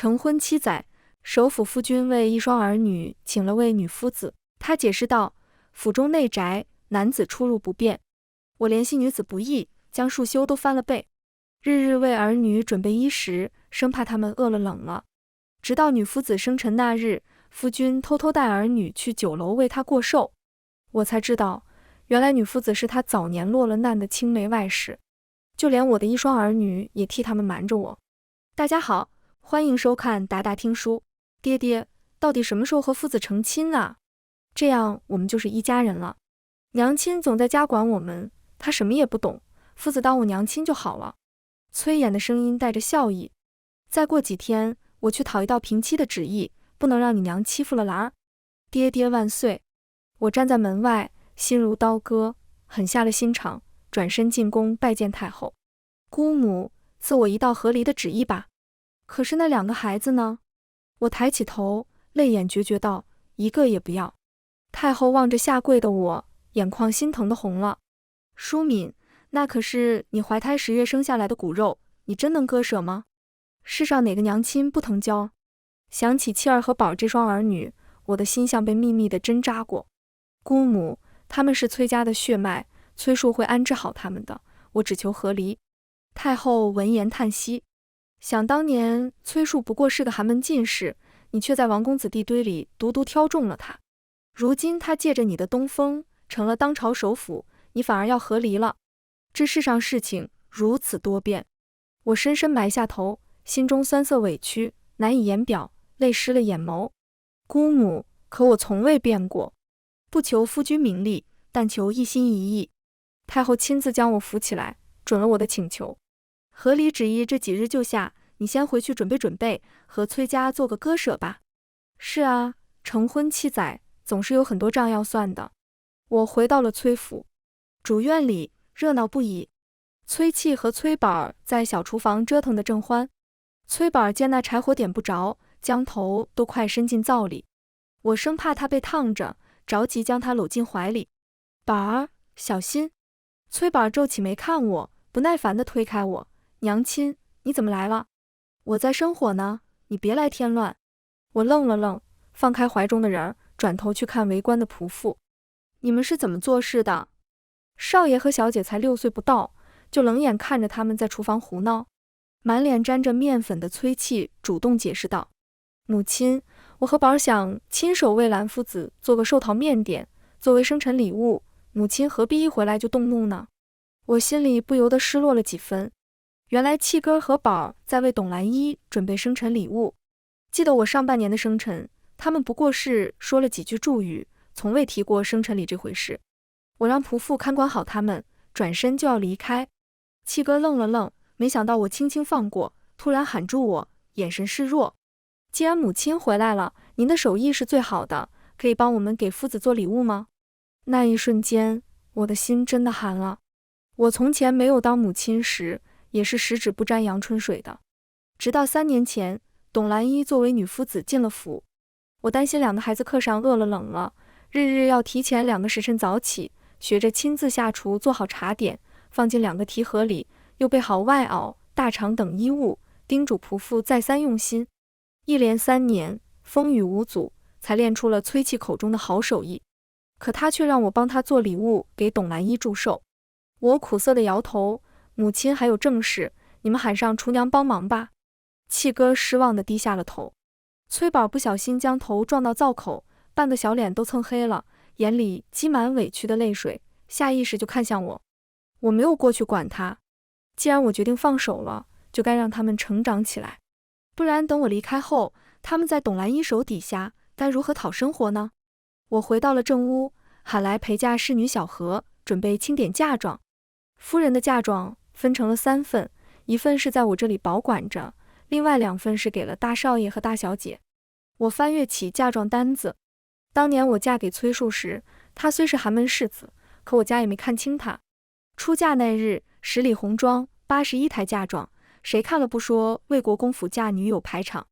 成婚7载，首府夫君为一双儿女请了位女夫子。他解释道：府中内宅，男子出入不便，我怜惜女子不易，将束修都翻了倍，日日为儿女准备衣食，生怕他们饿了冷了。直到女夫子生辰那日，夫君偷偷带儿女去酒楼为她过寿，我才知道，原来女夫子是他早年落了难的青梅外室，就连我的一双儿女也替他们瞒着我。大家好，欢迎收看达达听书。爹爹，到底什么时候和夫子成亲啊？这样我们就是一家人了。娘亲总在家管我们，她什么也不懂，夫子当我娘亲就好了。崔琰的声音带着笑意。再过几天，我去讨一道平妻的旨意，不能让你娘欺负了兰儿。爹爹万岁！我站在门外，心如刀割，狠下了心肠，转身进宫拜见太后。姑母，赐我一道合离的旨意吧。可是那2个孩子呢？我抬起头，泪眼决绝道：一个也不要。太后望着下跪的我，眼眶心疼的红了。淑敏，那可是你怀胎10月生下来的骨肉，你真能割舍吗？世上哪个娘亲不疼娇？想起妻儿和宝这双儿女，我的心像被密密的针扎过。姑母，他们是崔家的血脉，崔树会安置好他们的，我只求和离。太后闻言叹息，想当年崔树不过是个寒门进士，你却在王公子弟堆里独独挑中了他。如今他借着你的东风，成了当朝首辅，你反而要和离了。这世上事情如此多变，我深深埋下头，心中酸涩委屈，难以言表，泪湿了眼眸。姑母，可我从未变过，不求夫君名利，但求一心一意。太后亲自将我扶起来，准了我的请求。和离旨意这几日就下，你先回去准备准备，和崔家做个割舍吧。是啊，成婚7载，总是有很多账要算的。我回到了崔府，主院里热闹不已。崔器和崔宝在小厨房折腾得正欢。崔宝见那柴火点不着，将头都快伸进灶里，我生怕他被烫着，着急将他搂进怀里。宝儿，小心！崔宝皱起眉看我，不耐烦地推开我。娘亲，你怎么来了？我在生火呢，你别来添乱。我愣了愣，放开怀中的人，转头去看围观的仆妇。你们是怎么做事的？少爷和小姐才6岁不到，就冷眼看着他们在厨房胡闹。满脸沾着面粉的崔器主动解释道：母亲，我和宝想亲手为兰夫子做个寿桃面点，作为生辰礼物，母亲何必一回来就动怒呢？我心里不由得失落了几分。原来契哥和宝在为董兰一准备生辰礼物。记得我上半年的生辰，他们不过是说了几句祝语，从未提过生辰礼这回事。我让仆妇看管好他们，转身就要离开。契哥愣了愣，没想到我轻轻放过，突然喊住我，眼神示弱。既然母亲回来了，您的手艺是最好的，可以帮我们给夫子做礼物吗？那一瞬间，我的心真的寒了。我从前没有当母亲时，也是十指不沾阳春水的。直到3年前，董兰一作为女夫子进了府，我担心2个孩子课上饿了冷了，日日要提前2个时辰早起，学着亲自下厨做好茶点，放进2个提盒里，又备好外袄、大氅等衣物，叮嘱仆妇再三用心。一连3年，风雨无阻，才练出了崔器口中的好手艺。可他却让我帮他做礼物给董兰一祝寿。我苦涩地摇头，母亲还有正事，你们喊上厨娘帮忙吧。契哥失望地低下了头。崔宝不小心将头撞到灶口，半个小脸都蹭黑了，眼里积满委屈的泪水，下意识就看向我。我没有过去管他，既然我决定放手了，就该让他们成长起来，不然等我离开后，他们在董兰一手底下该如何讨生活呢？我回到了正屋，喊来陪嫁侍女小何，准备清点嫁妆。夫人的嫁妆分成了3份，一份是在我这里保管着，另外2份是给了大少爷和大小姐。我翻阅起嫁妆单子，当年我嫁给崔树时，他虽是寒门世子，可我家也没看轻他。出嫁那日，10里红妆，81台嫁妆，谁看了不说为国公府嫁女有排场。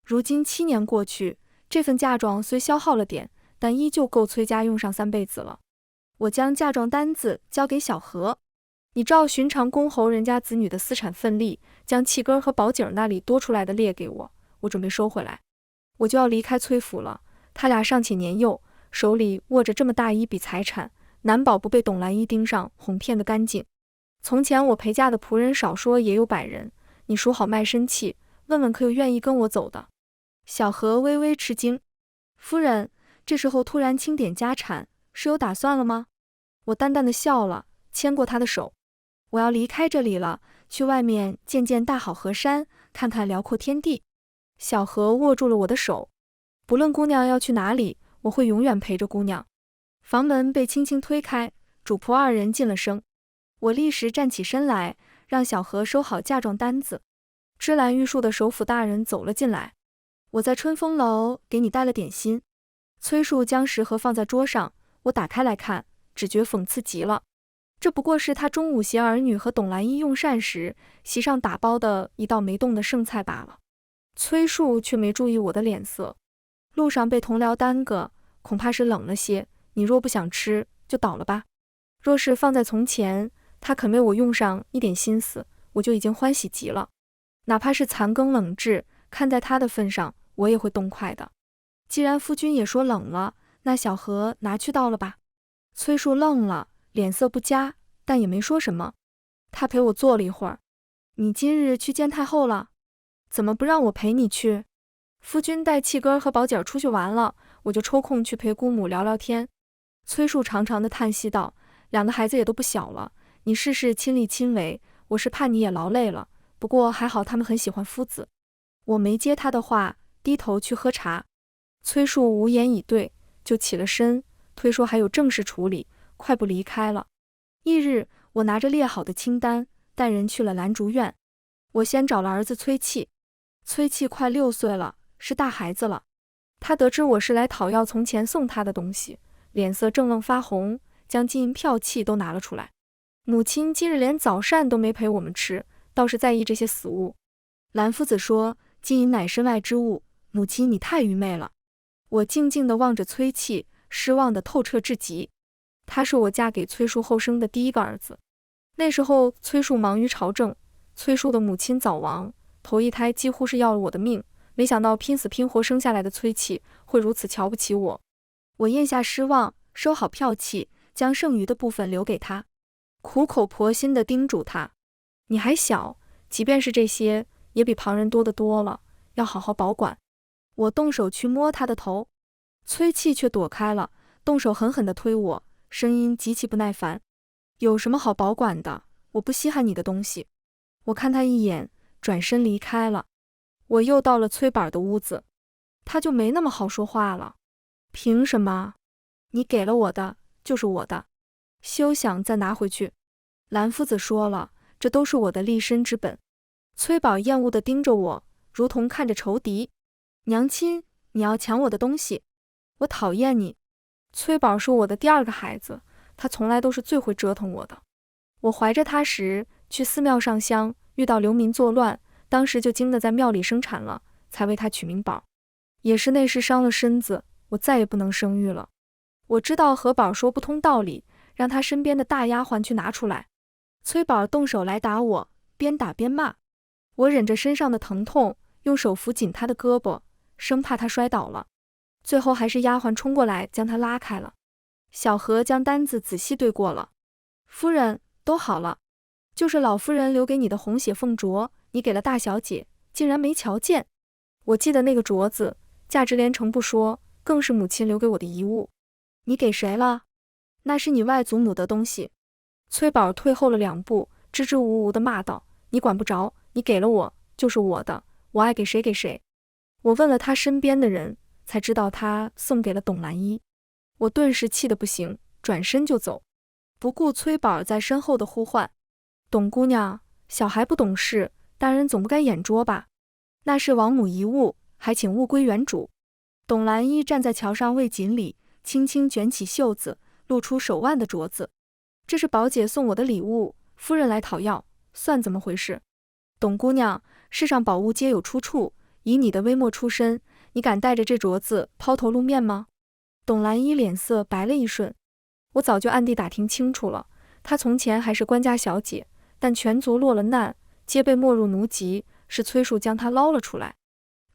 如今7年过去，这份嫁妆虽消耗了点，但依旧够崔家用上3辈子了。我将嫁妆单子交给小何，你照寻常公侯人家子女的私产份例，将契哥和宝景那里多出来的列给我，我准备收回来。我就要离开崔府了，他俩尚且年幼，手里握着这么大一笔财产，难保不被董兰一盯上，哄骗得干净。从前我陪嫁的仆人少说也有100人，你数好卖身契，问问可有愿意跟我走的。小何微微吃惊，夫人，这时候突然清点家产，是有打算了吗？我淡淡的笑了，牵过他的手。我要离开这里了，去外面见见大好河山，看看辽阔天地。小何握住了我的手，不论姑娘要去哪里，我会永远陪着姑娘。房门被轻轻推开，主仆2人进了声。我立时站起身来，让小何收好嫁妆单子。芝兰玉树的首府大人走了进来。我在春风楼给你带了点心。崔树将食盒放在桌上，我打开来看，只觉讽刺极了。这不过是他中午携儿女和董兰一用膳时席上打包的一道没动的剩菜罢了。崔树却没注意我的脸色。路上被同僚耽搁，恐怕是冷了些，你若不想吃，就倒了吧。若是放在从前，他肯为我用上一点心思，我就已经欢喜极了。哪怕是残羹冷炙，看在他的份上，我也会动筷的。既然夫君也说冷了，那小何拿去倒了吧。崔树愣了，脸色不佳，但也没说什么。他陪我坐了一会儿。你今日去见太后了？怎么不让我陪你去？夫君带气根和宝姐出去玩了，我就抽空去陪姑母聊聊天。崔树长长的叹息道，2个孩子也都不小了，你事事亲力亲为，我是怕你也劳累了，不过还好他们很喜欢夫子。我没接他的话，低头去喝茶。崔树无言以对，就起了身，推说还有正事处理，快步离开了。翌日，我拿着列好的清单，带人去了兰竹院。我先找了儿子崔气。崔气快6岁了，是大孩子了。他得知我是来讨要从前送他的东西，脸色正愣发红，将金银票器都拿了出来。母亲今日连早膳都没陪我们吃，倒是在意这些死物。兰夫子说，金银乃身外之物，母亲你太愚昧了。我静静地望着崔气，失望得透彻至极。他是我嫁给崔树后生的第1个儿子。那时候崔树忙于朝政，崔树的母亲早亡，头1胎几乎是要了我的命，没想到拼死拼活生下来的崔气会如此瞧不起我。我咽下失望，收好票器，将剩余的部分留给他，苦口婆心地叮嘱他，你还小，即便是这些也比旁人多得多了，要好好保管。我动手去摸他的头，崔气却躲开了，动手狠狠地推我，声音极其不耐烦，有什么好保管的，我不稀罕你的东西。我看他一眼，转身离开了。我又到了崔板的屋子，他就没那么好说话了。凭什么？你给了我的就是我的，休想再拿回去。兰夫子说了，这都是我的立身之本。崔宝厌恶地盯着我，如同看着仇敌。娘亲，你要抢我的东西，我讨厌你。崔宝是我的第2个孩子，他从来都是最会折腾我的。我怀着他时去寺庙上香，遇到流民作乱，当时就惊得在庙里生产了，才为他取名宝。也是那时伤了身子，我再也不能生育了。我知道何宝说不通道理，让他身边的大丫鬟去拿出来。崔宝动手来打我，边打边骂。我忍着身上的疼痛，用手扶紧他的胳膊，生怕他摔倒了。最后还是丫鬟冲过来将他拉开了。小何将单子仔细对过了。夫人，都好了，就是老夫人留给你的红血凤镯，你给了大小姐，竟然没瞧见。我记得那个镯子，价值连城不说，更是母亲留给我的遗物。你给谁了？那是你外祖母的东西。崔宝退后了2步，支支吾吾地骂道，你管不着，你给了我，就是我的，我爱给谁给谁。我问了他身边的人，才知道他送给了董兰一。我顿时气得不行，转身就走，不顾崔宝在身后的呼唤，董姑娘，小孩不懂事，大人总不该眼拙吧？那是王母遗物，还请物归原主。董兰一站在桥上为锦鲤，轻轻卷起袖子，露出手腕的镯子。这是宝姐送我的礼物，夫人来讨要，算怎么回事？董姑娘，世上宝物皆有出处，以你的微末出身，你敢带着这镯子抛头露面吗？董兰一脸色白了一瞬。我早就暗地打听清楚了，她从前还是官家小姐，但全族落了难，皆被没入奴籍，是崔树将她捞了出来。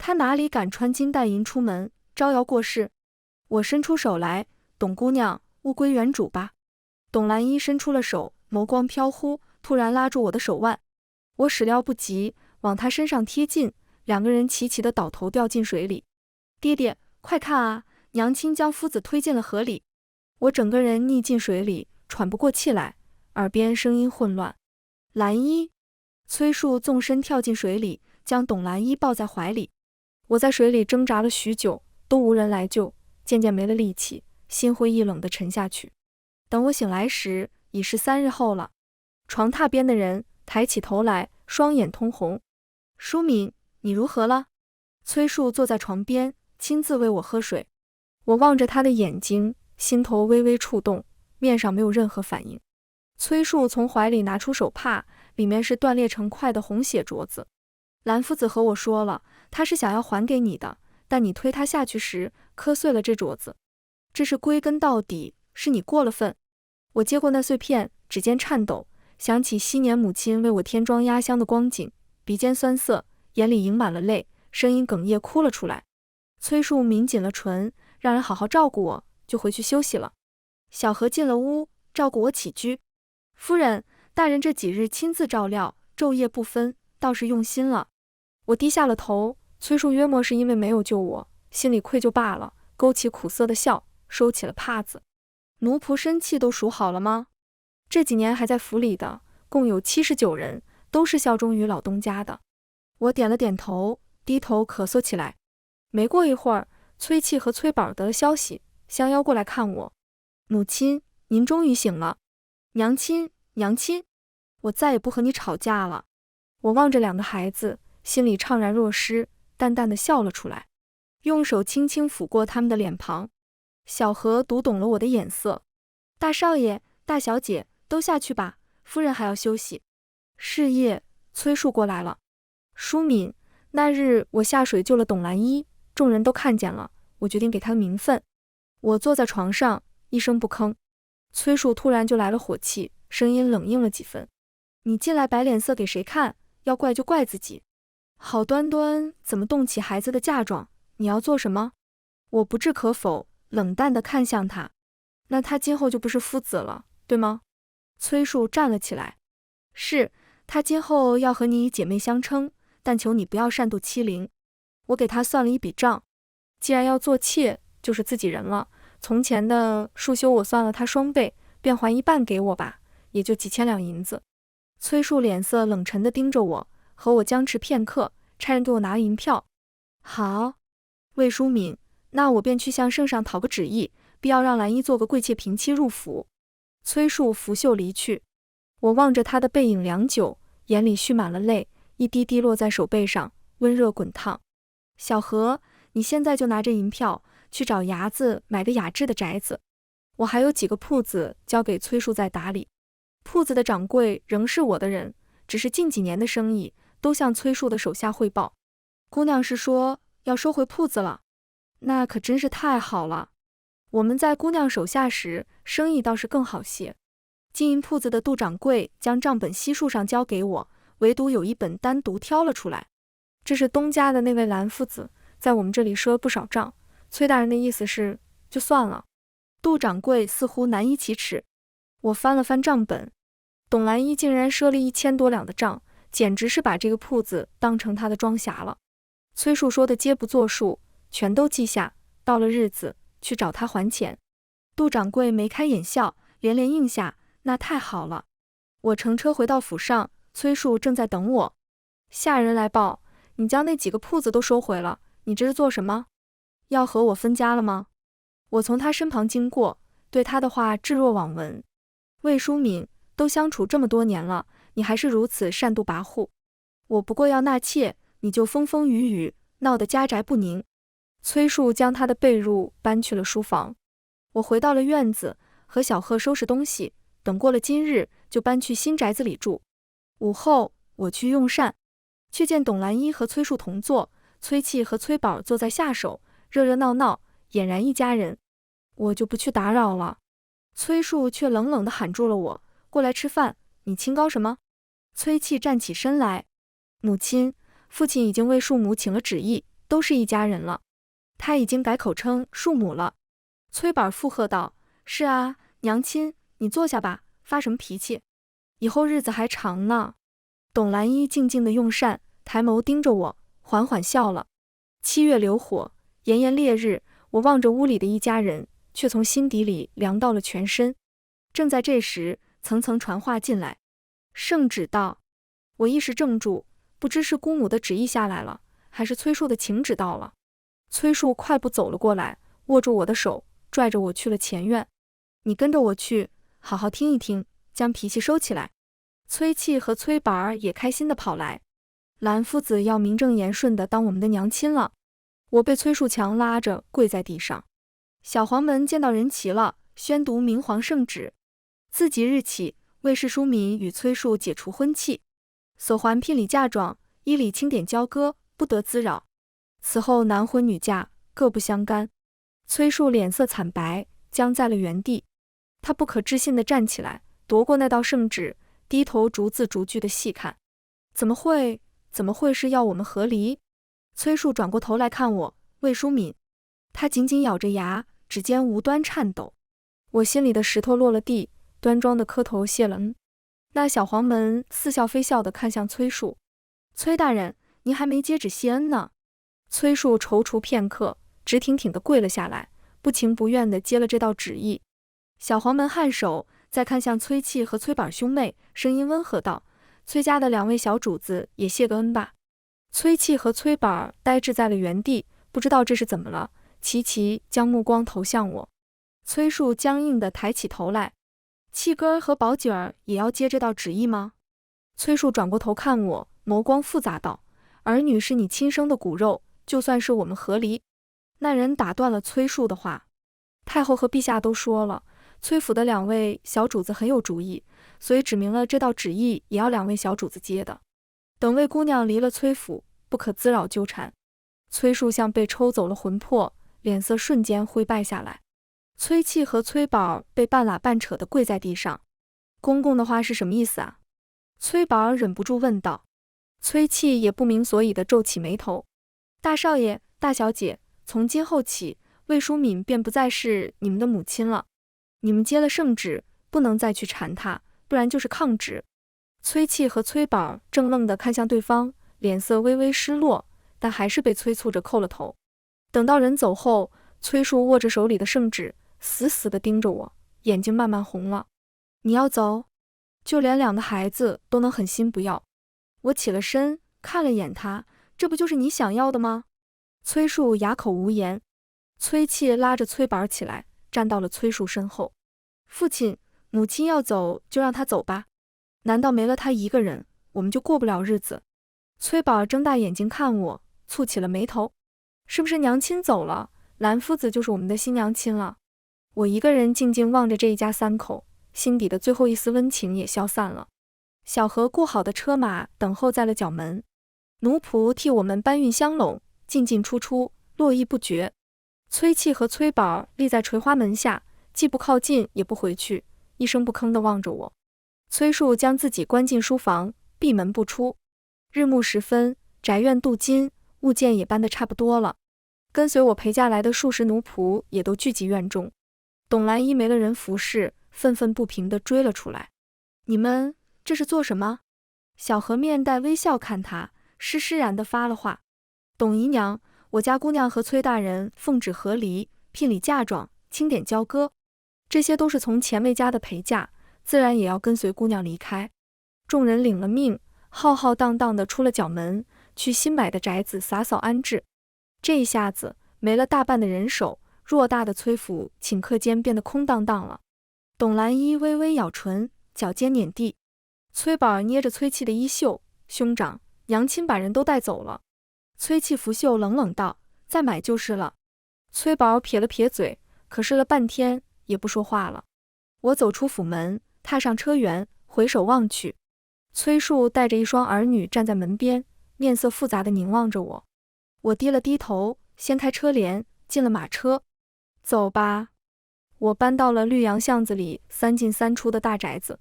他哪里敢穿金戴银出门，招摇过市？我伸出手来，董姑娘，物归原主吧。董兰依伸出了手，眸光飘忽，突然拉住我的手腕。我始料不及，往他身上贴近，两个人齐齐地倒头掉进水里。爹爹，快看啊！娘亲将夫子推进了河里。我整个人溺进水里，喘不过气来，耳边声音混乱。兰依！崔树纵身跳进水里，将董兰依抱在怀里。我在水里挣扎了许久，都无人来救，渐渐没了力气，心灰意冷地沉下去。等我醒来时，已是3日后了。床榻边的人抬起头来，双眼通红。淑敏，你如何了？崔树坐在床边，亲自喂我喝水。我望着他的眼睛，心头微微触动，面上没有任何反应。崔树从怀里拿出手帕，里面是断裂成块的红血镯子。兰夫子和我说了，他是想要还给你的，但你推他下去时磕碎了这镯子。这是归根到底是你过了分。我接过那碎片，指尖颤抖，想起昔年母亲为我添妆压香的光景，鼻尖酸涩，眼里盈满了泪，声音哽咽哭了出来。崔树抿紧了唇，让人好好照顾我，就回去休息了。小何进了屋，照顾我起居。夫人，大人这几日亲自照料，昼夜不分，倒是用心了。我低下了头，崔树约莫是因为没有救我，心里愧疚罢了，勾起苦涩的笑，收起了帕子。奴仆身契都数好了吗？这几年还在府里的，共有79人，都是效忠于老东家的。我点了点头，低头咳嗽起来。没过一会儿，崔契和崔宝得了消息，相邀过来看我。母亲，您终于醒了。娘亲，娘亲，我再也不和你吵架了。我望着2个孩子，心里怅然若失，淡淡的笑了出来，用手轻轻抚过他们的脸庞。小何读懂了我的眼色。大少爷，大小姐，都下去吧，夫人还要休息。是夜，崔树过来了。淑敏，那日我下水救了董兰依，众人都看见了，我决定给他名分。我坐在床上，一声不吭。崔树突然就来了火气，声音冷硬了几分。你进来摆脸色给谁看？要怪就怪自己。好端端怎么动起孩子的嫁妆？你要做什么？我不置可否，冷淡地看向他。那他今后就不是夫子了，对吗？崔树站了起来。是，他今后要和你以姐妹相称，但求你不要擅妒欺凌。我给他算了一笔账，既然要做妾，就是自己人了。从前的束修我算了他双倍，便还1半给我吧，也就几千两银子。崔树脸色冷沉地盯着我，和我僵持片刻，差人给我拿了银票。好，魏淑敏，那我便去向圣上讨个旨意，必要让兰依做个贵妾平妻入府。崔树拂袖离去。我望着他的背影良久，眼里蓄满了泪，一滴滴落在手背上，温热滚烫。小何，你现在就拿着银票去找伢子买个雅致的宅子。我还有几个铺子交给崔树在打理，铺子的掌柜仍是我的人，只是近几年的生意都向崔树的手下汇报。姑娘是说要收回铺子了，那可真是太好了。我们在姑娘手下时，生意倒是更好些。经营铺子的杜掌柜将账本悉数上交给我，唯独有一本单独挑了出来。这是东家的那位兰夫子，在我们这里赊了不少账。崔大人的意思是，就算了。杜掌柜似乎难以启齿。我翻了翻账本，董兰依竟然赊了1000多两的账，简直是把这个铺子当成他的庄匣了。崔树说的皆不作数，全都记下，到了日子去找他还钱。杜掌柜眉开眼笑，连连应下，那太好了。我乘车回到府上，崔树正在等我。下人来报，你将那几个铺子都收回了，你这是做什么？要和我分家了吗？我从他身旁经过，对他的话置若罔闻。魏淑敏，都相处这么多年了，你还是如此善妒跋扈。我不过要纳妾，你就风风雨雨，闹得家宅不宁。崔树将他的被褥搬去了书房。我回到了院子，和小贺收拾东西，等过了今日，就搬去新宅子里住。午后，我去用膳，却见董兰依和崔树同坐，崔契和崔宝坐在下手，热热闹闹，俨然一家人。我就不去打扰了。崔树却冷冷地喊住了我，过来吃饭，你清高什么？崔契站起身来，母亲，父亲已经为庶母请了旨意，都是一家人了。他已经改口称庶母了。崔宝附和道：是啊，娘亲，你坐下吧，发什么脾气？以后日子还长呢。董兰依静静的用膳，抬眸盯着我，缓缓笑了。7月流火，炎炎烈日，我望着屋里的一家人，却从心底里凉到了全身。正在这时，层层传话进来。圣旨到。我一时怔住，不知是姑母的旨意下来了，还是崔树的请旨到了。崔树快步走了过来，握住我的手，拽着我去了前院。你跟着我去，好好听一听，将脾气收起来。崔气和崔宝儿也开心地跑来。兰夫子要名正言顺地当我们的娘亲了。我被崔树强拉着跪在地上。小黄门见到人齐了，宣读明皇圣旨。自即日起，魏氏淑敏与崔树解除婚契，所还聘礼嫁妆，依礼清点交割，不得滋扰。此后男婚女嫁，各不相干。崔树脸色惨白，僵在了原地。他不可置信地站起来，夺过那道圣旨，低头逐字逐句地细看。怎么会是要我们和离？崔树转过头来看我，魏淑敏。他紧紧咬着牙，指尖无端颤抖。我心里的石头落了地，端庄的磕头谢了。那小黄门似笑非笑地看向崔树。崔大人，您还没接旨谢恩呢。崔树踌躇片刻，直挺挺地跪了下来，不情不愿地接了这道旨意。小黄门颔首，再看向崔气和崔宝兄妹，声音温和道：崔家的2位小主子也谢个恩吧。崔气和崔宝呆滞在了原地，不知道这是怎么了，齐齐将目光投向我。崔树僵硬地抬起头来：气哥儿和宝姐儿也要接这道旨意吗？崔树转过头看我，眸光复杂道：儿女是你亲生的骨肉，就算是我们和离。那人打断了崔树的话：太后和陛下都说了，崔府的2位小主子很有主意，所以指明了这道旨意也要2位小主子接的。等魏姑娘离了崔府，不可滋扰纠缠。崔树像被抽走了魂魄，脸色瞬间灰败下来。崔气和崔宝被半拉半扯地跪在地上。公公的话是什么意思啊？崔宝忍不住问道。崔气也不明所以地皱起眉头。大少爷、大小姐，从今后起，魏淑敏便不再是你们的母亲了。你们接了圣旨，不能再去缠她，不然就是抗旨。崔气和崔宝怔愣地看向对方，脸色微微失落，但还是被催促着叩了头。等到人走后，崔树握着手里的圣旨，死死地盯着我，眼睛慢慢红了。你要走？就连2个孩子都能狠心不要。我起了身，看了眼他，这不就是你想要的吗？崔树哑口无言。崔气拉着崔宝起来，站到了崔树身后。父亲，母亲要走就让他走吧，难道没了他一个人，我们就过不了日子？崔宝睁大眼睛看我，蹙起了眉头。是不是娘亲走了，兰夫子就是我们的新娘亲了？我一个人静静望着这一家3口，心底的最后一丝温情也消散了。小河雇好的车马等候在了角门，奴仆替我们搬运香笼，进进出出，络绎不绝。崔气和崔宝立在垂花门下，既不靠近也不回去，一声不吭地望着我。崔树将自己关进书房，闭门不出。日暮时分，宅院镀金，物件也搬得差不多了。跟随我陪嫁来的数十奴仆也都聚集院中。董兰依没了人服侍，愤愤不平地追了出来。你们这是做什么？小河面带微笑看他，施施然地发了话：董姨娘，我家姑娘和崔大人奉旨和离，聘礼嫁妆，清点交割，这些都是从前魏家的陪嫁，自然也要跟随姑娘离开。众人领了命，浩浩荡荡地出了角门，去新买的宅子洒扫安置。这一下子没了大半的人手，偌大的崔府顷刻间变得空荡荡了。董兰依微微咬唇，脚尖碾地。崔宝捏着崔气的衣袖：兄长，娘亲把人都带走了。崔气拂袖冷冷道：再买就是了。崔宝撇了撇嘴，可是了半天也不说话了。我走出府门，踏上车辕，回首望去，崔树带着一双儿女站在门边，面色复杂地凝望着我。我低了低头，掀开车帘，进了马车。走吧。我搬到了绿杨巷子里3进3出的大宅子。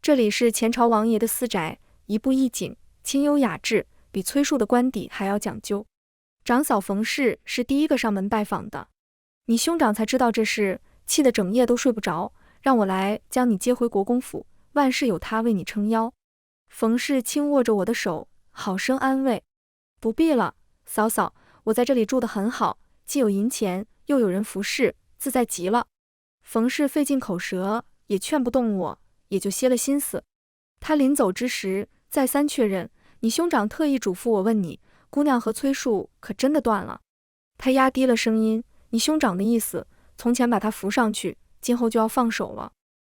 这里是前朝王爷的私宅，一步一景，清幽雅致，比崔树的官邸还要讲究。长嫂冯氏是第一个上门拜访的，你兄长才知道这事，气得整夜都睡不着，让我来将你接回国公府，万事有他为你撑腰。冯氏轻握着我的手，好生安慰。不必了，嫂嫂，我在这里住得很好，既有银钱，又有人服侍，自在极了。冯氏费尽口舌，也劝不动我，也就歇了心思。他临走之时，再三确认，你兄长特意嘱咐我问你，姑娘和崔树可真的断了。他压低了声音，你兄长的意思，从前把他扶上去，今后就要放手了。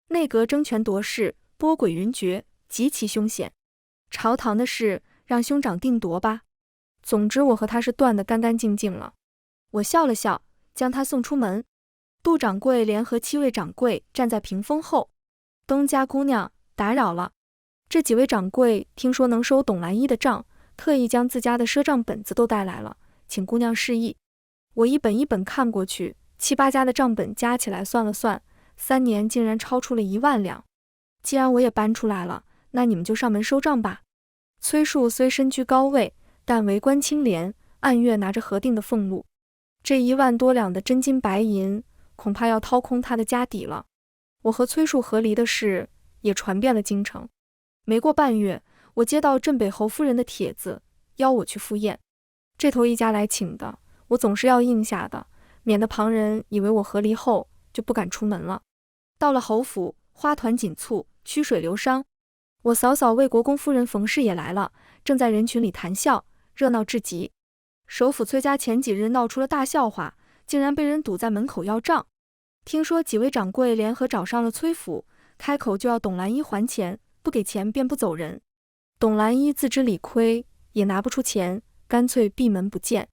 内阁争权夺势，波诡云谲，极其凶险。朝堂的事，让兄长定夺吧。总之我和他是断得干干净净了。我笑了笑，将他送出门。杜掌柜联合7位掌柜站在屏风后。东家姑娘，打扰了。这几位掌柜听说能收董兰一的账，特意将自家的赊账本子都带来了，请姑娘示意。我一本一本看过去，7、8家的账本加起来算了算，3年竟然超出了1万两。既然我也搬出来了，那你们就上门收账吧。崔树虽身居高位，但为官清廉，按月拿着核定的俸禄。这1万多两的真金白银，恐怕要掏空他的家底了。我和崔树和离的事也传遍了京城。没过半月，我接到镇北侯夫人的帖子，邀我去赴宴。这头一家来请的，我总是要应下的，免得旁人以为我和离后就不敢出门了。到了侯府，花团锦簇，曲水流觞。我嫂嫂魏国公夫人冯氏也来了，正在人群里谈笑，热闹至极。首府崔家前几日闹出了大笑话，竟然被人堵在门口要账。听说几位掌柜联合找上了崔府，开口就要董兰一还钱，不给钱便不走人。董兰一自知理亏，也拿不出钱，干脆闭门不见。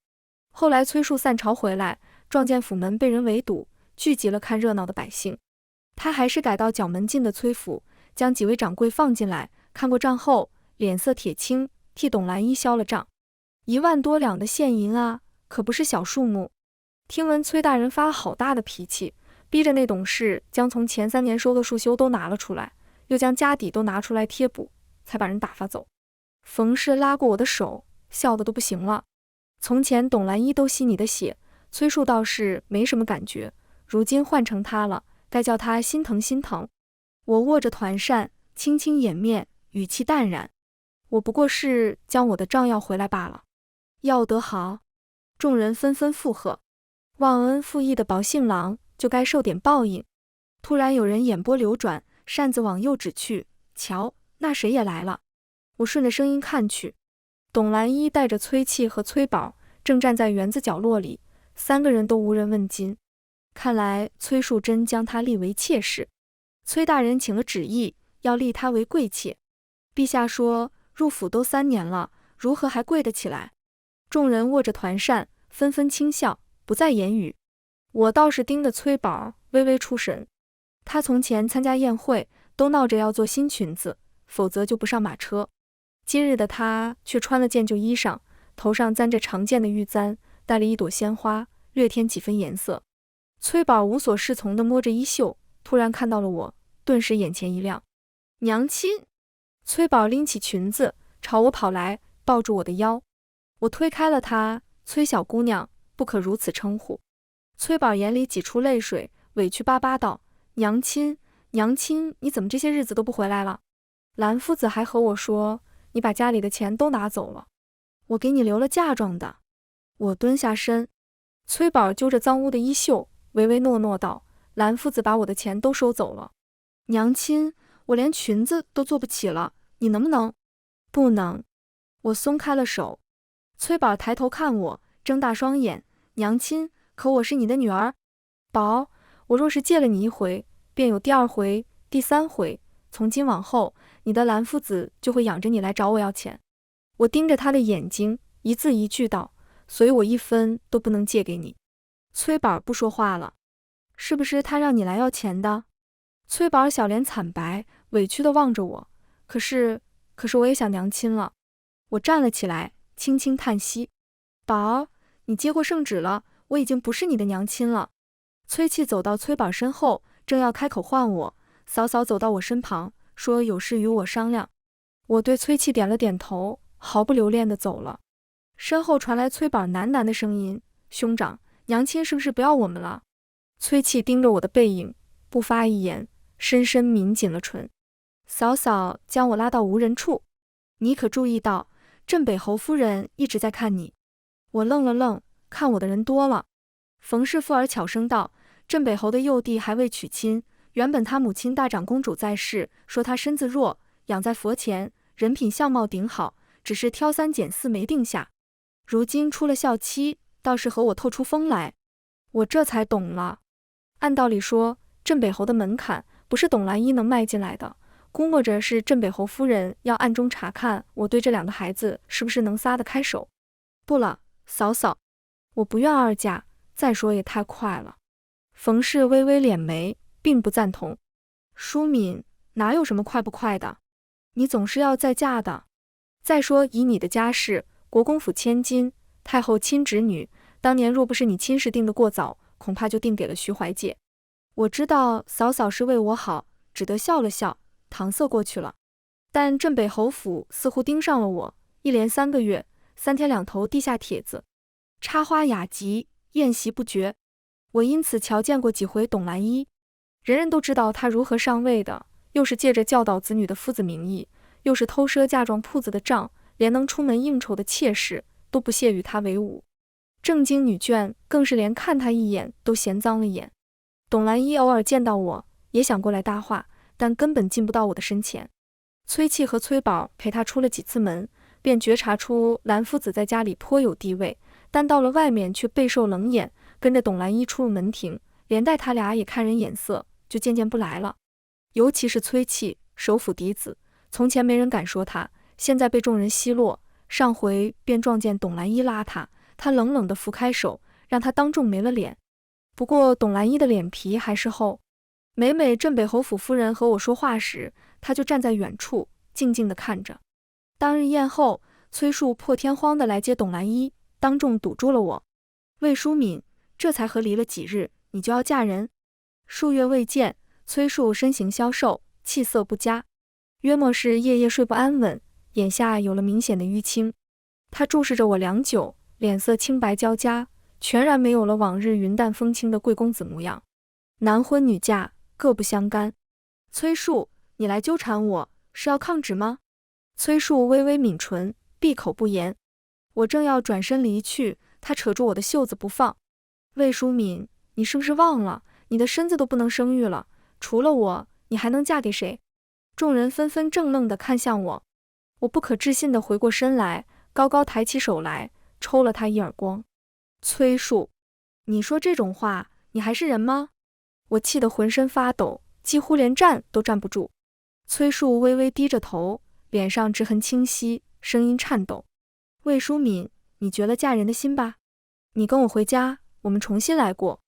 后来崔树散朝回来，撞见府门被人围堵，聚集了看热闹的百姓。他还是改到角门进的崔府，将几位掌柜放进来，看过账后，脸色铁青，替董兰一销了账。1万多两的现银啊，可不是小数目。听闻崔大人发了好大的脾气，逼着那董事将从前3年收的束修都拿了出来，又将家底都拿出来贴补，才把人打发走。冯氏拉过我的手，笑得都不行了。从前董兰一都吸你的血，崔树倒是没什么感觉，如今换成他了，该叫他心疼心疼。我握着团扇，轻轻掩面，语气淡然。我不过是将我的账要回来罢了。要得好。众人纷纷附和。忘恩负义的薄幸郎就该受点报应。突然有人眼波流转，扇子往右指去，瞧，那谁也来了。我顺着声音看去，董兰一带着崔器和崔宝正站在园子角落里，3个人都无人问津。看来崔树真将他立为妾室。崔大人请了旨意，要立他为贵妾。陛下说入府都3年了，如何还跪得起来？众人握着团扇，纷纷轻笑，不再言语。我倒是盯着崔宝微微出神。他从前参加宴会，都闹着要做新裙子，否则就不上马车。今日的他却穿了件旧衣裳，头上簪着常见的玉簪，带了一朵鲜花，略添几分颜色。崔宝无所适从地摸着衣袖，突然看到了我，顿时眼前一亮。娘亲！崔宝拎起裙子朝我跑来，抱住我的腰。我推开了他，崔小姑娘，不可如此称呼。崔宝眼里挤出泪水，委屈巴巴道：娘亲，娘亲，你怎么这些日子都不回来了？兰夫子还和我说，你把家里的钱都拿走了，我给你留了嫁妆的。我蹲下身，崔宝揪着脏污的衣袖，唯唯诺诺道：兰夫子把我的钱都收走了。娘亲，我连裙子都做不起了，你能不能？不能。我松开了手。崔宝抬头看我，睁大双眼：娘亲，可我是你的女儿。宝，我若是借了你1回，便有第2回、第3回，从今往后，你的兰夫子就会养着你来找我要钱。我盯着他的眼睛，一字一句道：所以我1分都不能借给你。崔宝不说话了。是不是他让你来要钱的？崔宝小脸惨白，委屈地望着我。可是我也想娘亲了。我站了起来，轻轻叹息：宝，你接过圣旨了，我已经不是你的娘亲了。崔器走到崔宝身后，正要开口唤我，嫂嫂走到我身旁，说有事与我商量。我对崔器点了点头，毫不留恋地走了。身后传来崔宝喃喃的声音：“兄长，娘亲是不是不要我们了？”崔气盯着我的背影，不发一言，深深抿紧了唇。嫂嫂将我拉到无人处：“你可注意到，镇北侯夫人一直在看你？”我愣了愣，看我的人多了。冯氏妇儿巧声道：“镇北侯的幼弟还未娶亲，原本他母亲大长公主在世，说他身子弱，养在佛前，人品相貌顶好，只是挑三拣四没定下。如今出了孝妻，倒是和我透出风来。”我这才懂了。按道理说，镇北侯的门槛不是董兰一能迈进来的，估摸着是镇北侯夫人要暗中查看我对这两个孩子是不是能撒得开手。不了，嫂嫂，我不愿二嫁，再说也太快了。冯氏微微敛眉，并不赞同。淑敏，哪有什么快不快的？你总是要再嫁的。再说以你的家世，国公府千金，太后亲侄女，当年若不是你亲事定得过早，恐怕就定给了徐怀介。我知道嫂嫂是为我好，只得笑了笑，搪塞过去了。但镇北侯府似乎盯上了我，一连3个月，3天2头递下帖子，插花雅集，宴席不绝。我因此瞧见过几回董兰一，人人都知道他如何上位的，又是借着教导子女的夫子名义，又是偷赊嫁妆铺子的账，连能出门应酬的妾室都不屑与他为伍。正经女眷更是连看他一眼都嫌脏了眼。董兰一偶尔见到我，也想过来搭话，但根本进不到我的身前。崔气和崔宝陪他出了几次门，便觉察出兰夫子在家里颇有地位，但到了外面却备受冷眼，跟着董兰一出入门庭，连带他俩也看人眼色，就渐渐不来了。尤其是崔气，首府嫡子，从前没人敢说他，现在被众人奚落，上回便撞见董兰一拉他，他冷冷地扶开手，让他当众没了脸。不过董兰一的脸皮还是厚，每每镇北侯府夫人和我说话时，他就站在远处静静地看着。当日宴后，崔树破天荒地来接董兰一，当众堵住了我。魏淑敏，这才和离了几日，你就要嫁人？数月未见，崔树身形消瘦，气色不佳，约莫是夜夜睡不安稳，眼下有了明显的淤青。他注视着我良久，脸色青白交加，全然没有了往日云淡风轻的贵公子模样。男婚女嫁，各不相干。崔树，你来纠缠我，是要抗旨吗？崔树微微抿唇，闭口不言。我正要转身离去，他扯住我的袖子不放。魏淑敏，你是不是忘了，你的身子都不能生育了，除了我，你还能嫁给谁？众人纷纷怔愣地看向我，我不可置信地回过身来，高高抬起手来，抽了他一耳光。崔树，你说这种话，你还是人吗？我气得浑身发抖，几乎连站都站不住。崔树微微低着头，脸上直痕清晰，声音颤抖。魏淑敏，你绝了嫁人的心吧？你跟我回家，我们重新来过。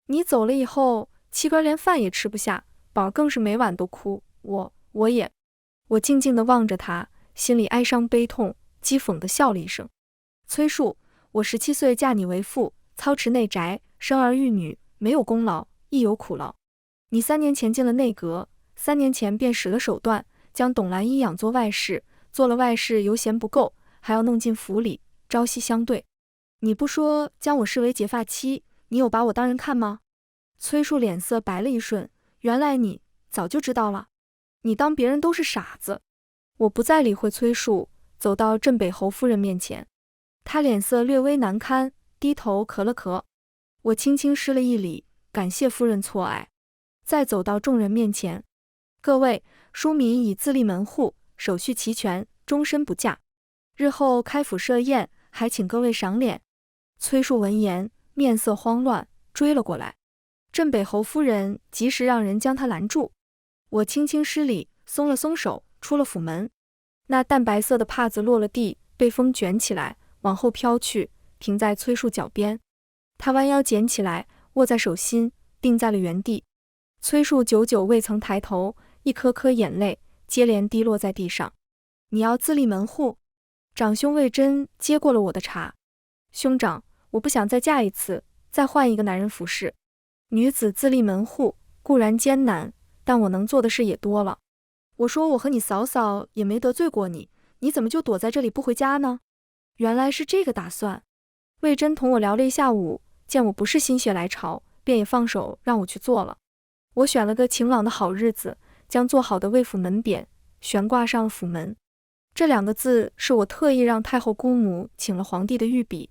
你走了以后，七哥连饭也吃不下，宝更是每晚都哭。我静静地望着他，心里哀伤悲痛，讥讽地笑了一声。崔树，我17岁嫁你为妇，操持内宅，生儿育女，没有功劳，亦有苦劳。你3年前进了内阁，3年前便使了手段，将董兰一养做外室，做了外室犹嫌不够，还要弄进府里，朝夕相对。你不说将我视为结发妻，你有把我当人看吗？崔树脸色白了一瞬，原来你早就知道了，你当别人都是傻子。我不再理会崔树，走到镇北侯夫人面前，她脸色略微难堪，低头咳了咳。我轻轻施了一礼，感谢夫人错爱，再走到众人面前，各位，淑敏已自立门户，手续齐全，终身不嫁，日后开府设宴，还请各位赏脸。崔树闻言，面色慌乱，追了过来。镇北侯夫人及时让人将他拦住。我轻轻施礼，松了松手，出了府门。那淡白色的帕子落了地，被风卷起来，往后飘去，停在崔树脚边。他弯腰捡起来，握在手心，定在了原地。崔树久久未曾抬头，一颗颗眼泪接连滴落在地上。你要自立门户？长兄魏真接过了我的茶。兄长，我不想再嫁一次，再换一个男人服侍。女子自立门户固然艰难，但我能做的事也多了。我说我和你嫂嫂也没得罪过你，你怎么就躲在这里不回家呢？原来是这个打算。魏征同我聊了一下午，见我不是心血来潮，便也放手让我去做了。我选了个晴朗的好日子，将做好的魏府门匾悬挂上了府门。这2个字是我特意让太后姑母请了皇帝的御笔。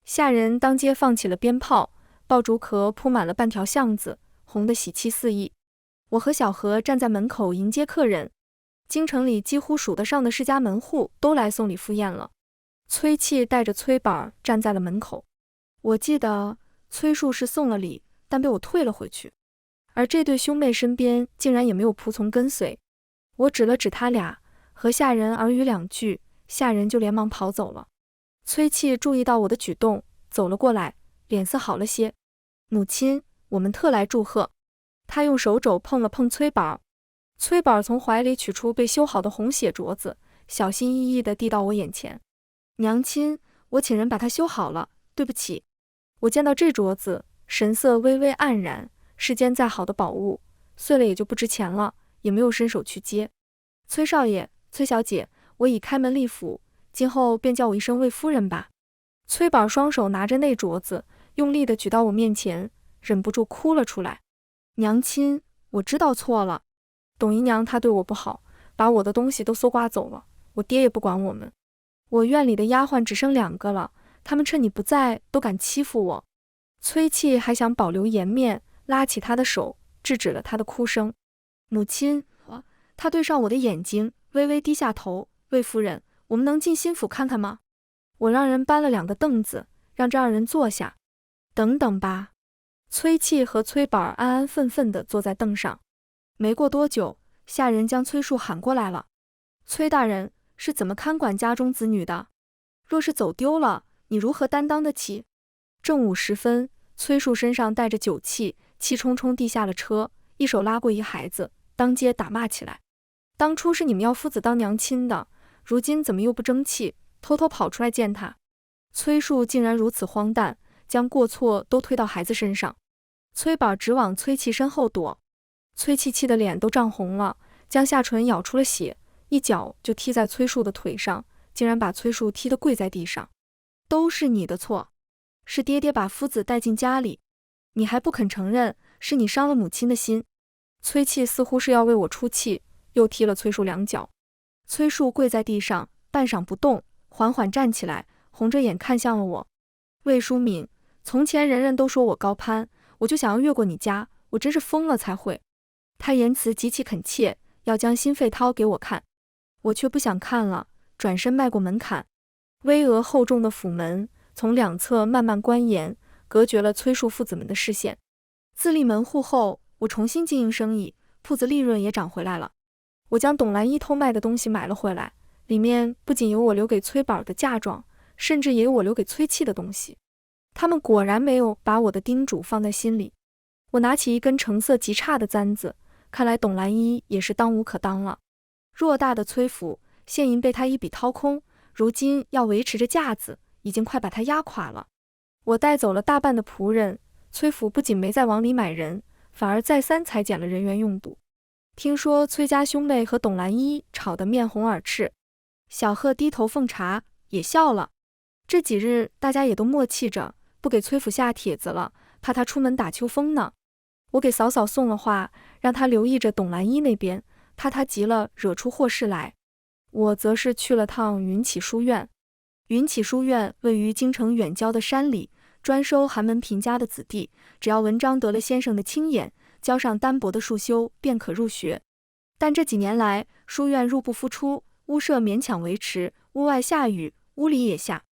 下人当街放起了鞭炮，爆竹壳铺满了半条巷子，红得喜气四溢。我和小何站在门口迎接客人，京城里几乎数得上的世家门户都来送礼赴宴了。崔器带着崔宝站在了门口。我记得崔树是送了礼，但被我退了回去，而这对兄妹身边竟然也没有仆从跟随。我指了指他俩，和下人耳语2句，下人就连忙跑走了。崔器注意到我的举动，走了过来，脸色好了些。母亲，我们特来祝贺。他用手肘碰了碰崔宝，崔宝从怀里取出被修好的红血镯子，小心翼翼地递到我眼前。娘亲，我请人把它修好了，对不起。我见到这镯子，神色微微黯然，世间再好的宝物，碎了也就不值钱了，也没有伸手去接。崔少爷，崔小姐，我已开门立府，今后便叫我一声魏夫人吧。崔宝双手拿着那镯子，用力地举到我面前，忍不住哭了出来。娘亲，我知道错了。董姨娘她对我不好，把我的东西都搜刮走了，我爹也不管我们。我院里的丫鬟只剩2个了，他们趁你不在都敢欺负我。崔器还想保留颜面，拉起他的手，制止了他的哭声。母亲，他对上我的眼睛，微微低下头。魏夫人，我们能进新府看看吗？我让人搬了2个凳子，让这2人坐下。等等吧。崔器和崔宝安安分分地坐在凳上。没过多久，下人将崔树喊过来了。崔大人是怎么看管家中子女的？若是走丢了，你如何担当得起？正午时分，崔树身上带着酒气，气冲冲地下了车，一手拉过一孩子，当街打骂起来。当初是你们要夫子当娘亲的，如今怎么又不争气，偷偷跑出来见他？崔树竟然如此荒诞，将过错都推到孩子身上。崔宝直往崔器身后躲，崔器气得脸都涨红了，将下唇咬出了血，一脚就踢在崔树的腿上，竟然把崔树踢得跪在地上。都是你的错，是爹爹把夫子带进家里，你还不肯承认，是你伤了母亲的心。崔器似乎是要为我出气，又踢了崔树2脚。崔树跪在地上，半晌不动，缓缓站起来，红着眼看向了我。魏淑敏，从前人人都说我高攀，我就想要越过你家，我真是疯了才会。他言辞极其恳切，要将心肺掏给我看，我却不想看了，转身迈过门槛。巍峨厚重的府门从2侧慢慢关严，隔绝了崔树父子们的视线。自立门户后，我重新经营生意，铺子利润也涨回来了。我将董兰一偷卖的东西买了回来，里面不仅有我留给崔宝的嫁妆，甚至也有我留给崔器的东西。他们果然没有把我的叮嘱放在心里。我拿起一根成色极差的簪子，看来董兰一也是当无可当了。偌大的崔府，现银被他一笔掏空，如今要维持着架子，已经快把他压垮了。我带走了大半的仆人，崔府不仅没再往里买人，反而再三裁减了人员用度。听说崔家兄妹和董兰一吵得面红耳赤，小贺低头奉茶，也笑了。这几日大家也都默契着，不给崔府下帖子了，怕他出门打秋风呢。我给嫂嫂送了话，让她留意着董兰一那边，怕他急了惹出祸事来。我则是去了趟云起书院。云起书院位于京城远郊的山里，专收寒门贫家的子弟，只要文章得了先生的青眼，交上单薄的束修，便可入学。但这几年来，书院入不敷出，屋舍勉强维持，屋外下雨，屋里也下。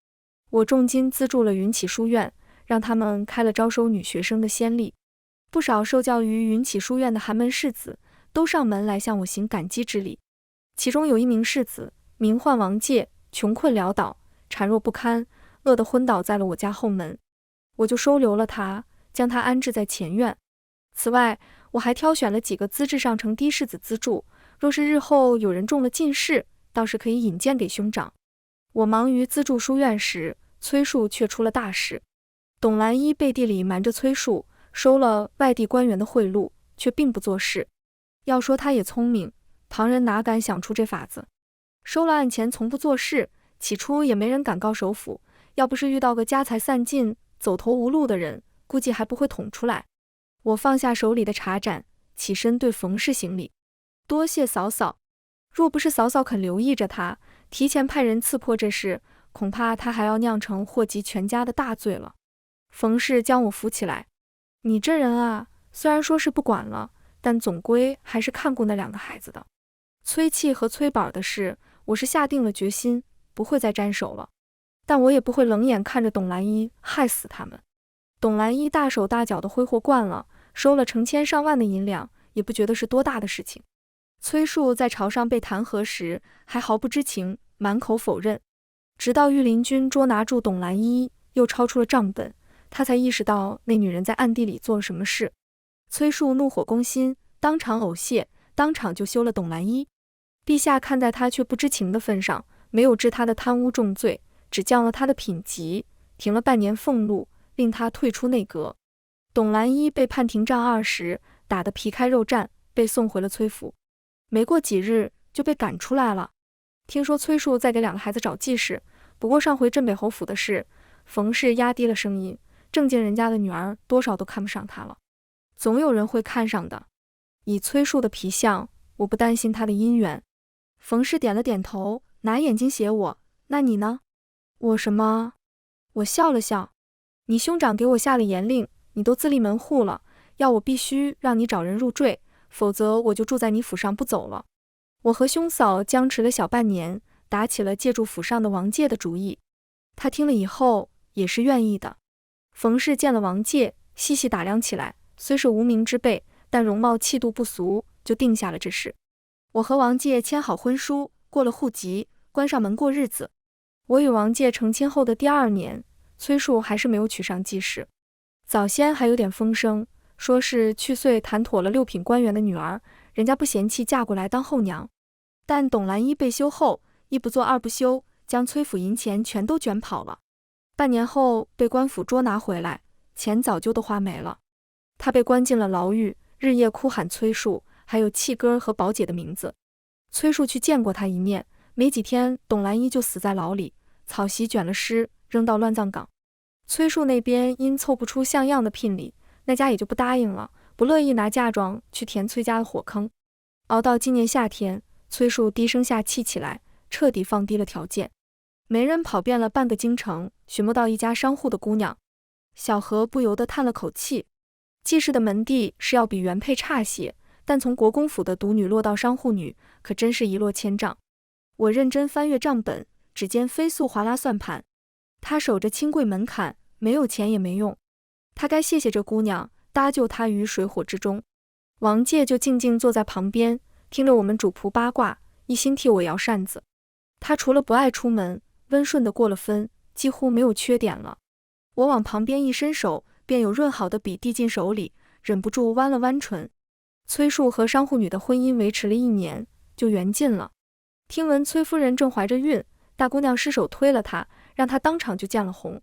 我重金资助了云起书院，让他们开了招收女学生的先例。不少受教于云起书院的寒门士子，都上门来向我行感激之礼。其中有一名士子，名唤王介，穷困潦倒，孱弱不堪，饿得昏倒在了我家后门。我就收留了他，将他安置在前院。此外，我还挑选了几个资质上乘低士子资助，若是日后有人中了进士，倒是可以引荐给兄长。我忙于资助书院时，崔树却出了大事。董兰一背地里瞒着崔树，收了外地官员的贿赂，却并不做事。要说他也聪明，旁人哪敢想出这法子。收了案钱从不做事，起初也没人敢告首府，要不是遇到个家财散尽、走投无路的人，估计还不会捅出来。我放下手里的茶盏，起身对冯氏行礼：“多谢嫂嫂。若不是嫂嫂肯留意着他，提前派人刺破这事，恐怕他还要酿成祸及全家的大罪了。”冯氏将我扶起来：“你这人啊，虽然说是不管了，但总归还是看顾那2个孩子的。崔气和崔宝的事，我是下定了决心，不会再沾手了。但我也不会冷眼看着董兰一害死他们。董兰一大手大脚的挥霍惯了，收了成千上万的银两，也不觉得是多大的事情。崔树在朝上被弹劾时，还毫不知情，满口否认。直到御林军捉拿住董兰一，又抄出了账本，他才意识到那女人在暗地里做了什么事。崔树怒火攻心，当场呕血，当场就休了董兰一。陛下看在他却不知情的份上，没有治他的贪污重罪，只降了他的品级，停了半年俸禄，令他退出内阁。董兰一被判停杖20，打得皮开肉绽，被送回了崔府。没过几日就被赶出来了。听说崔树在给2个孩子找继室，不过上回镇北侯府的事，冯氏压低了声音，正经人家的女儿多少都看不上他了。总有人会看上的。以崔树的皮相，我不担心他的姻缘。冯氏点了点头，拿眼睛斜我：“那你呢？”我什么？我笑了笑：“你兄长给我下了严令，你都自立门户了，要我必须让你找人入赘，否则我就住在你府上不走了。”我和兄嫂僵持了小半年，打起了借住府上的王介的主意。他听了以后也是愿意的。冯氏见了王介，细细打量起来，虽是无名之辈，但容貌气度不俗，就定下了这事。我和王介签好婚书，过了户籍，关上门过日子。我与王介成亲后的第2年，崔树还是没有娶上继室。早先还有点风声，说是去岁谈妥了6品官员的女儿，人家不嫌弃嫁过来当后娘。但董兰一被休后，一不做二不休，将崔府银钱全都卷跑了。半年后被官府捉拿回来，钱早就都花没了。他被关进了牢狱，日夜哭喊崔树，还有契哥和宝姐的名字。崔树去见过他一面，没几天董兰一就死在牢里，草席卷了尸，扔到乱葬岗。崔树那边因凑不出像样的聘礼，那家也就不答应了，不乐意拿嫁妆去填崔家的火坑。熬到今年夏天，崔树低声下气起来，彻底放低了条件。媒人跑遍了半个京城，寻不到一家商户的姑娘。小何不由得叹了口气，季氏的门第是要比原配差些，但从国公府的独女落到商户女，可真是一落千丈。我认真翻阅账本，只见飞速划拉算盘。他守着清贵门槛，没有钱也没用。他该谢谢这姑娘，搭救他于水火之中。王介就静静坐在旁边，听着我们主仆八卦，一心替我摇扇子。他除了不爱出门，温顺的过了分，几乎没有缺点了。我往旁边一伸手，便有润好的笔递进手里，忍不住弯了弯唇。崔树和商户女的婚姻维持了1年，就缘尽了。听闻崔夫人正怀着孕，大姑娘失手推了她，让她当场就见了红。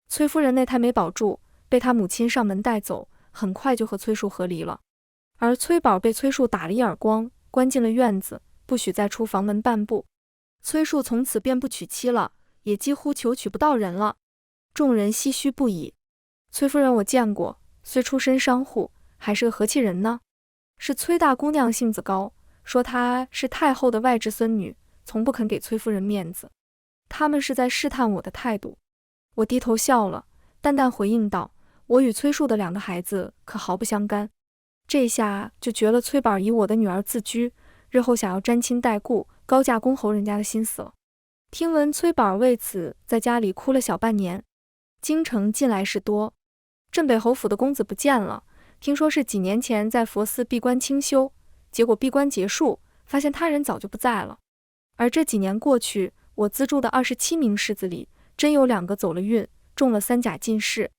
崔夫人那胎没保住，被她母亲上门带走，很快就和崔树和离了。而崔宝被崔树打了一耳光，关进了院子，不许再出房门半步。崔树从此便不娶妻了，也几乎求娶不到人了。众人唏嘘不已。崔夫人我见过，虽出身商户，还是个和气人呢。是崔大姑娘性子高，说她是太后的外侄孙女，从不肯给崔夫人面子。他们是在试探我的态度。我低头笑了，淡淡回应道：“我与崔树的2个孩子可毫不相干。”这下就绝了崔宝以我的女儿自居，日后想要沾亲带故、高价恭候人家的心思了。听闻崔宝为此在家里哭了小半年。京城近来事多，镇北侯府的公子不见了，听说是几年前在佛寺闭关清修，结果闭关结束，发现他人早就不在了。而这几年过去，我资助的27名士子里，真有2个走了运，中了3甲进士。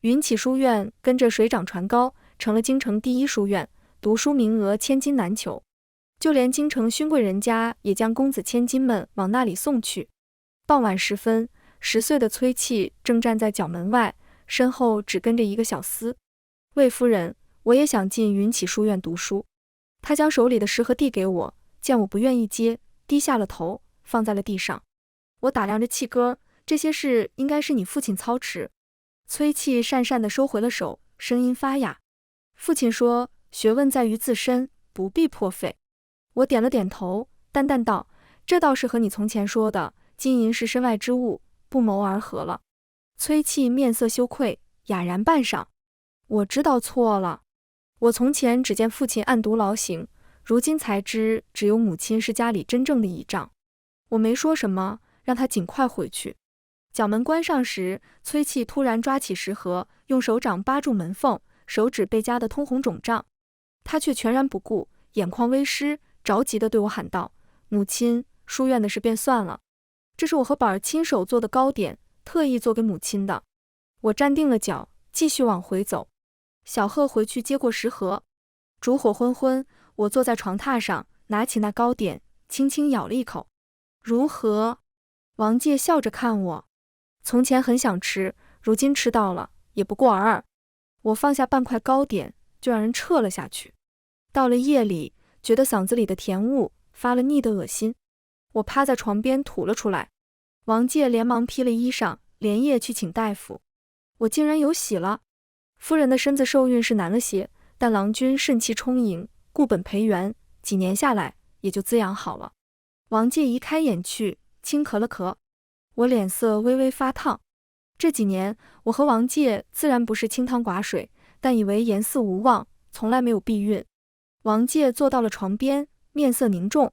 云启书院跟着水涨船高，成了京城第1书院，读书名额千金难求。就连京城勋贵人家也将公子千金们往那里送去。傍晚时分，10岁的崔气正站在角门外，身后只跟着一个小厮。魏夫人，我也想进云启书院读书。他将手里的食盒递给我，见我不愿意接，低下了头，放在了地上。我打量着气哥，这些事应该是你父亲操持。崔气讪讪地收回了手，声音发哑。父亲说，学问在于自身，不必破费。我点了点头，淡淡道，这倒是和你从前说的金银是身外之物，不谋而合了。崔气面色羞愧，哑然半晌。我知道错了，我从前只见父亲暗独劳形，如今才知只有母亲是家里真正的倚仗。我没说什么，让他尽快回去。角门关上时，崔气突然抓起食盒，用手掌扒住门缝，手指被夹得通红肿胀。他却全然不顾，眼眶微湿，着急地对我喊道：“母亲，书院的事便算了，这是我和宝儿亲手做的糕点，特意做给母亲的。”我站定了脚，继续往回走。小贺回去接过食盒，烛火昏昏，我坐在床榻上，拿起那糕点，轻轻咬了一口。如何？王介笑着看我。从前很想吃，如今吃到了，也不过尔尔。我放下半块糕点，就让人撤了下去。到了夜里，觉得嗓子里的甜物发了腻的恶心，我趴在床边吐了出来。王介连忙披了衣裳，连夜去请大夫。我竟然有喜了。夫人的身子受孕是难了些，但郎君肾气充盈，固本培元，几年下来也就滋养好了。王介移开眼去，轻咳了咳。我脸色微微发烫。这几年我和王介自然不是清汤寡水，但以为言嗣无望，从来没有避孕。王介坐到了床边，面色凝重。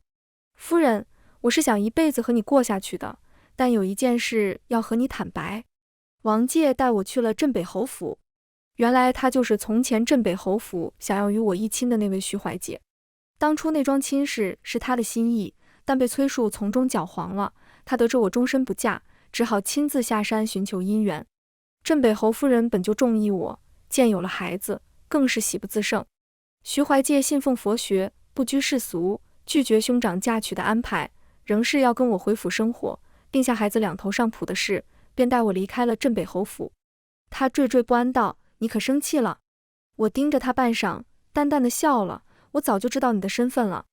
夫人，我是想一辈子和你过下去的，但有一件事要和你坦白。王介带我去了镇北侯府，原来他就是从前镇北侯府想要与我一亲的那位徐怀介。当初那桩亲事是他的心意，但被崔树从中搅黄了。他得知我终身不嫁，只好亲自下山寻求姻缘。镇北侯夫人本就中意我，见有了孩子，更是喜不自胜。徐怀介信奉佛学，不拘世俗，拒绝兄长嫁娶的安排，仍是要跟我回府生活，定下孩子两头上谱的事，便带我离开了镇北侯府。他惴惴不安道：“你可生气了？”我盯着他半晌，淡淡的笑了。我早就知道你的身份了。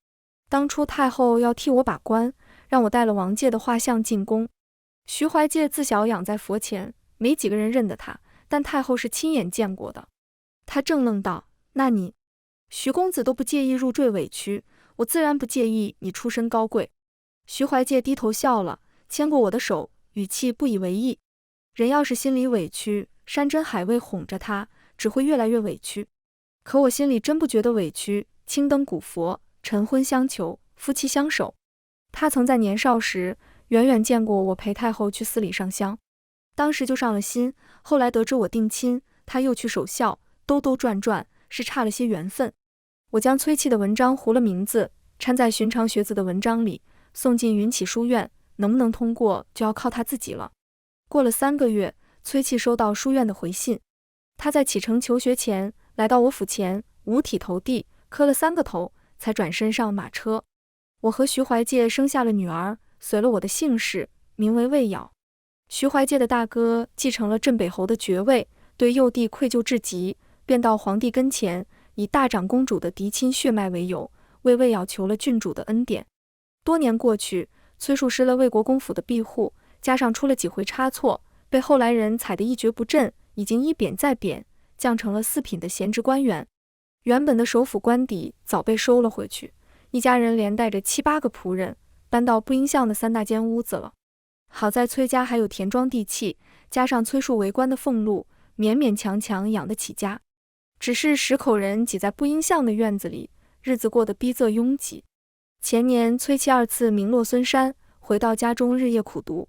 当初太后要替我把关，让我带了王介的画像进宫。徐怀介自小养在佛前，没几个人认得他，但太后是亲眼见过的。他怔愣道：“那你，徐公子都不介意入赘委屈，我自然不介意你出身高贵。”徐怀介低头笑了，牵过我的手，语气不以为意。人要是心里委屈，山珍海味哄着他，只会越来越委屈。可我心里真不觉得委屈，青灯古佛，晨昏相求，夫妻相守。他曾在年少时远远见过我陪太后去寺里上香，当时就上了心，后来得知我定亲，他又去守孝，兜兜转转，是差了些缘分。我将崔气的文章糊了名字，掺在寻常学子的文章里，送进云起书院，能不能通过就要靠他自己了。过了3个月，崔气收到书院的回信，他在启程求学前来到我府前，五体投地，磕了3个头，才转身上马车。我和徐怀介生下了女儿，随了我的姓氏，名为魏瑶。徐怀介的大哥继承了镇北侯的爵位，对幼弟愧疚至极，便到皇帝跟前，以大长公主的嫡亲血脉为由，为魏瑶求了郡主的恩典。多年过去，崔树失了魏国公府的庇护，加上出了几回差错，被后来人踩得一蹶不振，已经一贬再贬，降成了4品的闲职官员。原本的首府官邸早被收了回去，一家人连带着7、8个仆人搬到不应巷的3大间屋子了。好在崔家还有田庄地契，加上崔树为官的俸禄，勉勉强强养得起家。只是10口人挤在不应巷的院子里，日子过得逼仄拥挤。前年崔妻2次名落孙山，回到家中日夜苦读。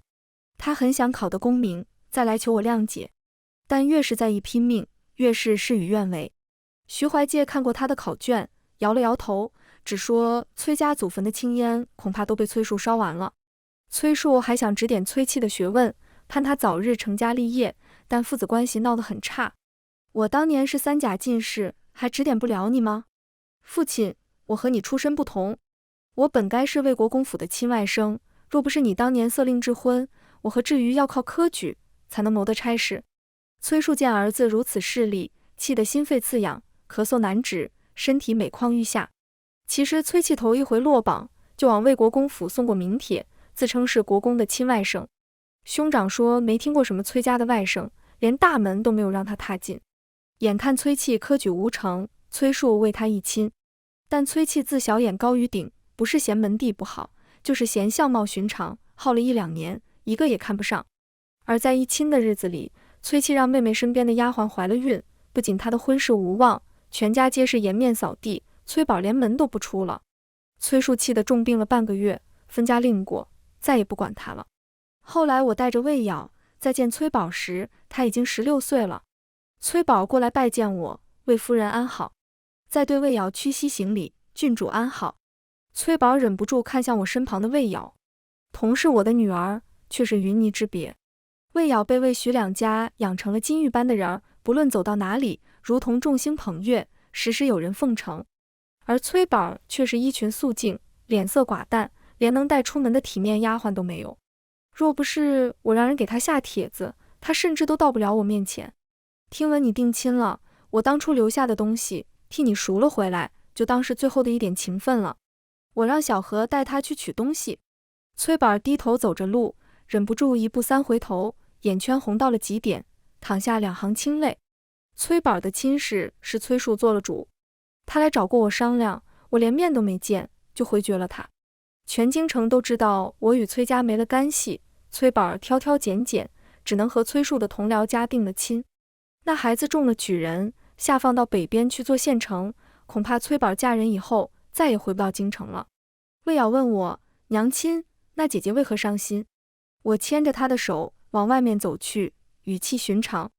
他很想考得功名，再来求我谅解，但越是在意拼命，越是事与愿违。徐怀介看过他的考卷，摇了摇头，只说崔家祖坟的青烟恐怕都被崔树烧完了。崔树还想指点崔气的学问，盼他早日成家立业，但父子关系闹得很差。我当年是3甲进士，还指点不了你吗？父亲，我和你出身不同，我本该是魏国公府的亲外甥，若不是你当年色令智昏，我和志瑜要靠科举才能谋得差事。崔树见儿子如此势利，气得心肺刺痒，咳嗽难止，身体每况愈下。其实崔气头一回落榜，就往魏国公府送过名帖，自称是国公的亲外甥。兄长说没听过什么崔家的外甥，连大门都没有让他踏进。眼看崔器科举无成，崔树为他一亲，但崔器自小眼高于顶，不是嫌门第不好，就是嫌相貌寻常，耗了1-2年，一个也看不上。而在一亲的日子里，崔器让妹妹身边的丫鬟怀了孕，不仅她的婚事无望，全家皆是颜面扫地，崔宝连门都不出了。崔树气得重病了半个月，分家令过，再也不管他了。后来我带着魏瑶再见崔宝时，他已经16岁了。崔宝过来拜见我，魏夫人安好，再对魏瑶屈膝行礼，郡主安好。崔宝忍不住看向我身旁的魏瑶，同是我的女儿，却是云泥之别。魏瑶被魏徐两家养成了金玉般的人儿，不论走到哪里，如同众星捧月，时时有人奉承。而崔宝却是衣裙素净，脸色寡淡，连能带出门的体面丫鬟都没有。若不是我让人给他下帖子，他甚至都到不了我面前。听闻你定亲了，我当初留下的东西替你赎了回来，就当是最后的一点情分了。我让小何带他去取东西。崔宝低头走着路，忍不住1步3回头，眼圈红到了极点，淌下2行清泪。崔宝的亲事是崔树做了主，他来找过我商量，我连面都没见，就回绝了他。全京城都知道我与崔家没了干系，崔宝挑挑拣拣，只能和崔树的同僚家定了亲。那孩子中了举人，下放到北边去做县城，恐怕崔宝嫁人以后再也回不到京城了。魏瑶问我，娘亲，那姐姐为何伤心？我牵着她的手往外面走去，语气寻常，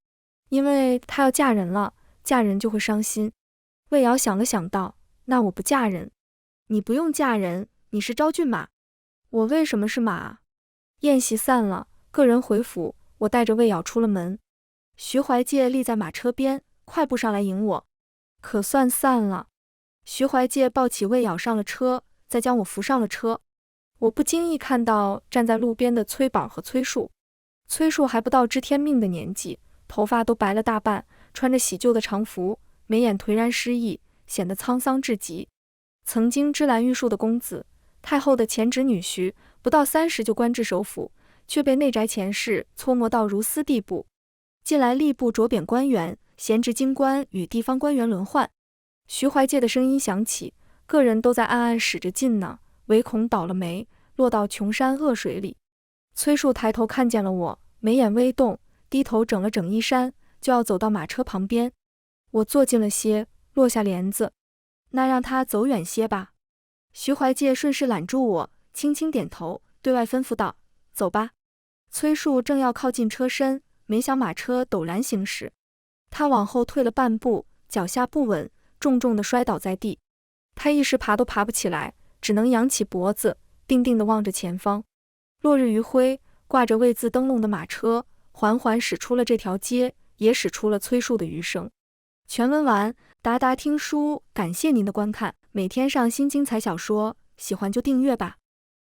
因为她要嫁人了，嫁人就会伤心。魏瑶想了想道，那我不嫁人。你不用嫁人，你是昭郡马。我为什么是马？宴席散了，个人回府，我带着魏瑶出了门。徐怀介立在马车边，快步上来迎我。可算散了。徐怀介抱起魏瑶上了车，再将我扶上了车。我不经意看到站在路边的崔宝和崔树。崔树还不到知天命的年纪，头发都白了大半，穿着洗旧的长服，眉眼颓然失意，显得沧桑至极。曾经芝兰玉树的公子，太后的前侄女婿，不到30就官至首辅，却被内宅前事搓磨到如斯地步。近来吏部着贬官员，闲职京官与地方官员轮换。徐怀介的声音响起，个人都在暗暗使着劲呢，唯恐倒了霉，落到穷山恶水里。崔树抬头看见了我，眉眼微动，低头整了整衣衫，就要走到马车旁边。我坐近了些，落下帘子，那让他走远些吧。徐怀介顺势揽住我，轻轻点头，对外吩咐道，走吧。崔树正要靠近车身，没想马车陡然行驶，他往后退了半步，脚下不稳，重重地摔倒在地。他一时爬都爬不起来，只能扬起脖子，定定地望着前方。落日余晖，挂着魏字灯笼的马车缓缓驶出了这条街，也驶出了崔树的余生。全文完，达达听书，感谢您的观看。每天上新精彩小说，喜欢就订阅吧。